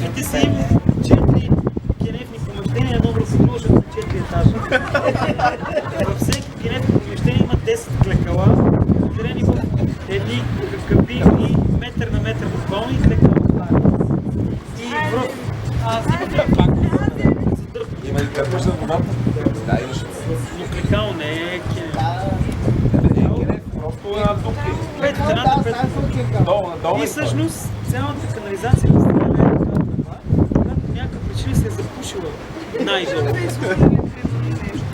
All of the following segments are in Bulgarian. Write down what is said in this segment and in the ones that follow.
кенефите са им 4 кенефни помещения, едно върху друго, защото са 4 етажа. Във всеки кенефни помещения има 10 клекала, отделени в едни кабини, метър на метър буквално и клекала. И има ли кърпаш на водата? Да, имаше. но клекал не е кенеф. Просто една дупка. Пет, едната пет. Долу. И всъщност цялата канализация на страна е такава тръба, която по някаква причина се е запушила най-долу.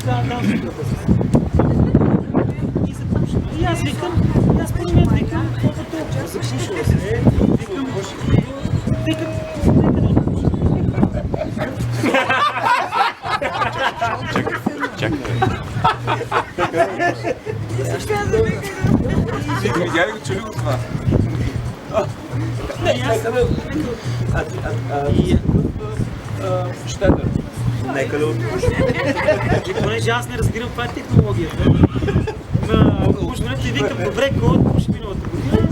Да, там се тръба. И запушила. И аз викам, първо викам, толкова толкова, запушила се. Викам, нека да отпуши. Чакай. Видя ли го, чули го това? Щедър. Нека да отпуши. И понеже аз не разбирам каква е технологията на отпушването и викам, добре, кой отпуши миналата година?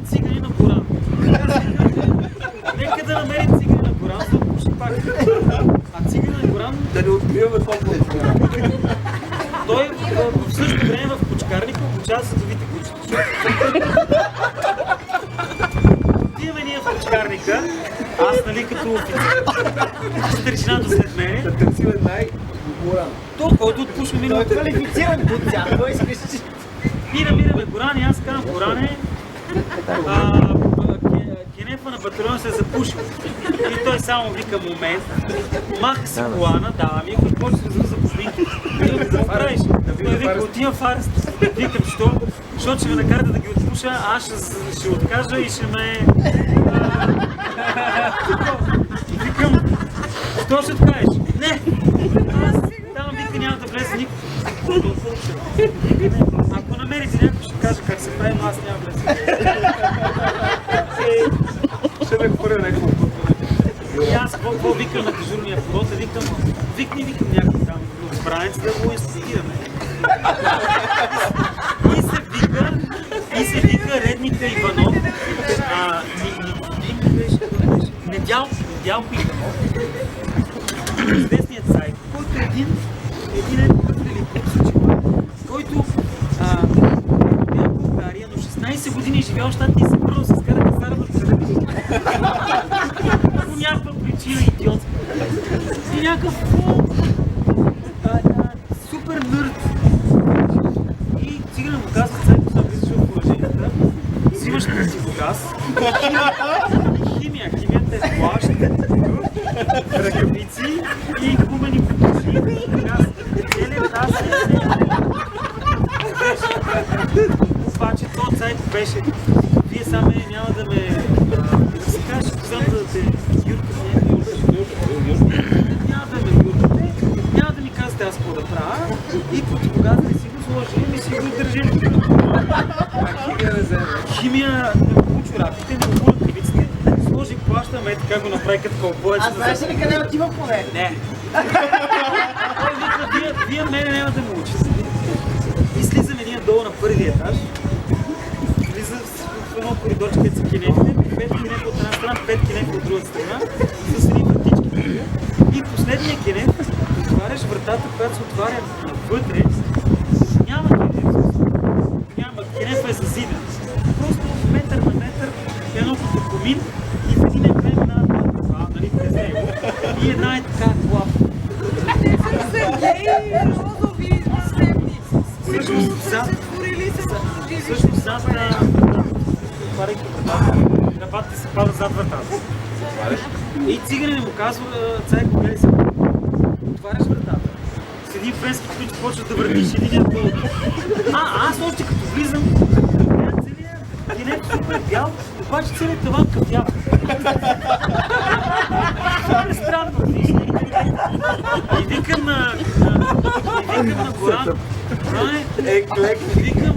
Цигани на Боран. Нека да намерим цигани на Боран, за да отпуши пак. А цигани на Боран... Да не откриваме толкова. Той в същото време в кучкарника обучава съдовите кучета. Отиваме ние в кучкарника, аз нали като офицер, старшината след мене. Да търсим най-Боран. Той, който отпушва миналата. Той е квалифициран куча, той искаш. Мираме Боран и аз казвам, Боране, кенефа на батальона се е запушил. И той само вика момент, маха си колана, дава ми, и почва да се за половинки. Да правиш. Той вика, отивам в арест. Викам, що? Защото ще ме накарате да ги отпуша, аз ще откажа и ще ме... Викам, що ще откажеш? Не! Там вика, няма да влезе никой. Ако намерите някой, ще кажа как се прави, но аз няма влезе. Ще ме хвърля някакво път. И аз какво викам на дежурния пилот, викам някой там новобранец да го инструктираме. И се вика редника Иванов, Недялко Иванов, известният сайт, който е един който бил в България, но 16 години живял в Щатите и се първо се скара да стара върху. По някаква причина идиотска. И някакъв супер нърд. И цигана му казва, цайко съм влизаш в положенията, взимаш противогаз, химията е плащ, ръкавици и гумени кутуши. Обаче този сайт беше, вие сами няма да ме... Да се кажеш, знам да те юркате, няма да ме юркате, няма да ми казвате аз какво да правя и противогаза не си го сложи, не си го държи. Химия не получи рапите, не го ръкавиците, сложи плащаме, така го направи като кълбоец. А знаеш ли къде отива поне? Не. Той вика, вие мене няма да ме учите. И слизаме ние долу на първия етаж. Влиза в едно коридорче, където са кенефите, 5 кенефа от една страна, 5 кенефа от друга страна, с едни вратички. И последния кенеф, отваряш вратата, която се отваря навътре, няма кенеф. Няма, кенефа е зазиден. Просто метър на метър, едно като комин и в един край минава това, нали, през него. И една е така клапа. Всъщност зад отваряйки вратата, ръбатите се падат зад вратата. И циганин му казва, цайко, гледай се, отваряш вратата. С един френски ключ почваш да въртиш единия пол. Аз още като влизам, целият кенеф супер бял, обаче целият таван кафяв. Това е странно. И викам на Горан, Клек. викам,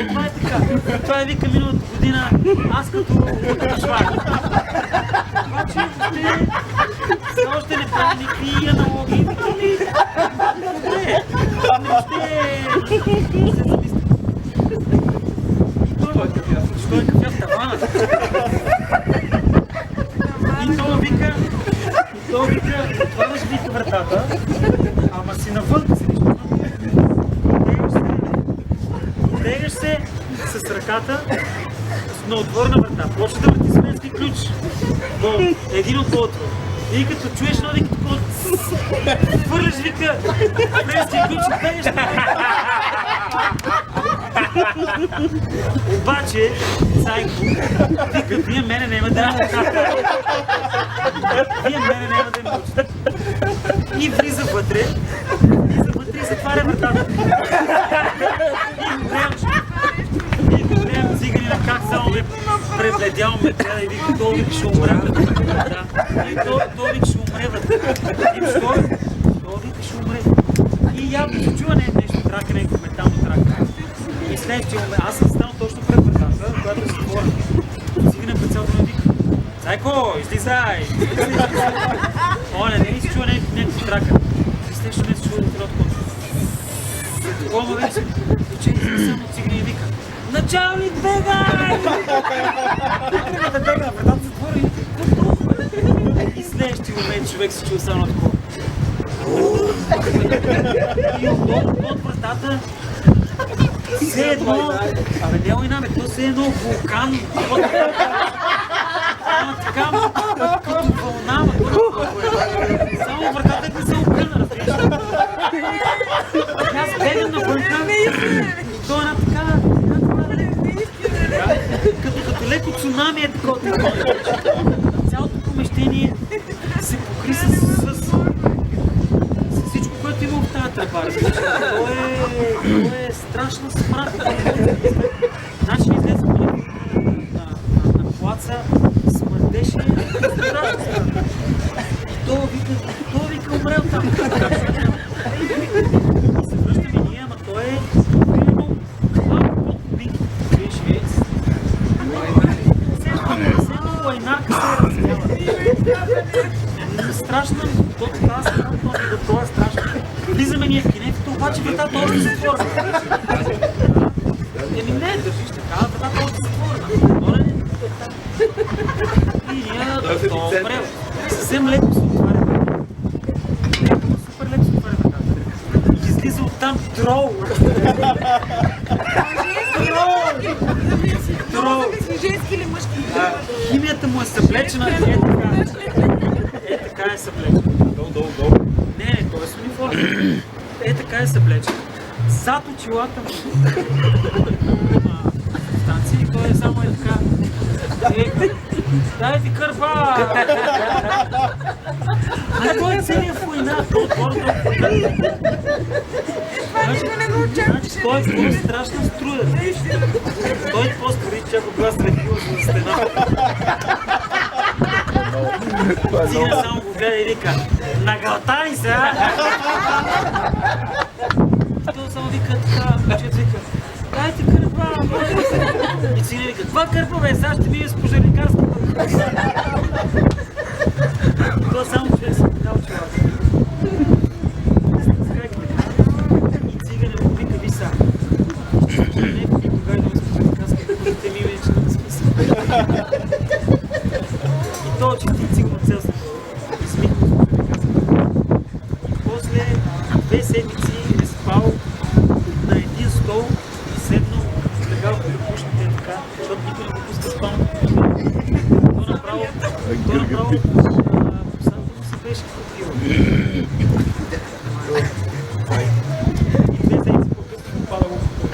това е така. Това е викам миналата година, аз като швак. Обаче още не правя никакви аналогии. Той е кафяв тавана. И той вика, отваряш вика вратата, ама си навън, седиш навън. Тегаш се с ръката на отворена врата. Почва да върти сменски ключ. Един от другото. И като чуеш едно вика такова, хвърляш вика сменски ключ и тегаш. Обаче, Цайко, вика, вие мене няма да Вие мене няма да ме учите. И влиза вътре, и затваря вратата. И го гледам циганина как само ме пребледял ме гледа и вика, той вика ще умре. И той вика ще умре вътре. И защо? Той вика ще умре. И явно се чува нещо тракане, метално тракане. И следващия момент, аз съм станал точно пред вратата, която се отворя. Цигане пред цялото ме вика, Цайко, излизай! Оле, не ми се чува някакво тракане. И следващия момент се чува да от конца. Такова вече, само цигане и вика, началник, бегай! Тръгна да бега, вратата се отвори и следващия момент човек се чува само такова. И от вратата все едно, абе няма и наме, то все едно вулкан, така, като вълна, само вратата не се опъна, разбираш. Аз бегам навънка и то е една така, като леко цунами е такова. Цялото помещение се покри с всичко, което има в тази тръба. То е страшна смрад. Значи излезахме на плаца, смърдеше страшно смрад. И той вика умрел там. И се връщаме ние, ама той е примерно малко под кубинки. Виж, Все лайнарка се е разцяла. Страшно, това е страшно. Влизаме ние в кинетите, обаче вратата още се отворена. Еми не, държиш така, вратата още се отворена. И ние добре, съвсем леко се отваря вратата. Супер леко се отваря вратата. И излиза оттам трол. Трол. Женски или мъжки? Химията му е съблечена. Така е съблечена. Долу. Не, той е с униформа. Така е съблечена. Зад очилата му станция и той е само така. Дай ти кърпа! Той е целият война. Той е по-страшна струя. Той е по-скори, че ако глас рехила за стената. Цигане само го гледа и вика, нагълтай се, а! И той само вика така, момчет вика, дайте кърпа, и цигане вика, това кърпа бе, сега ще бие с пожарникарската. И той само човек се така очилата. И цигане му вика, ви са. Не, тогава идваме с пожарникарската, те ми вече не смисъл. И то, че ти цигано цел се измихно с пожарникарската. И после 2 седмици е спал на един стол и седнал легал да пушните така, защото никой не го пуска спално. То направо посадка му се беше хватила. И 2 седмици по-късно му пада ухото.